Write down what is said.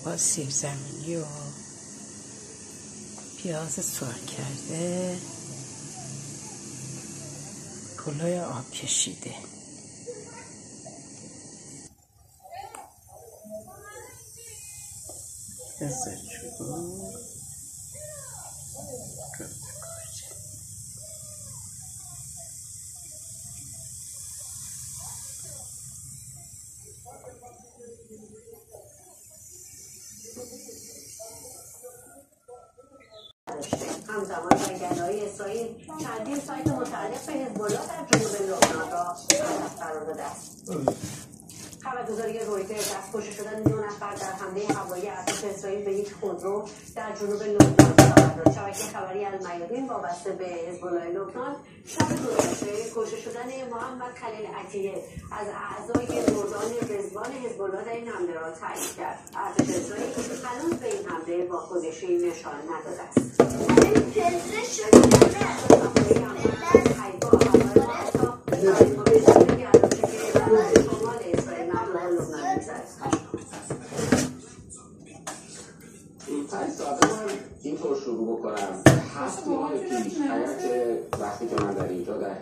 با سیب زمینی و پیاز سرخ کرده، کلاه آب کشیده. همزمان جنگل‌های اسرائیل چندین سایت متعلق به حزب‌الله در جنوب لبنان را هدف قرار داده است. خبرگزاری رویترز از کشته شدن 2 نفر در حمله هوایی ارتش اسرائیل به یک خودرو در جنوب لبنان خبر داد. شبکه خبری المیادین وابسته به حزب‌الله لبنان شب گذشته کشته شدن محمد خلیل عطیه از اعضای مردان رضوان حزب‌الله در این حمله را تایید کرد. ارتش اسرائیل هنوز به این حمله واکنشی نشان نداده است. اینطور شروع بکنم 7 ماه پیش وقتی که من در اینجا در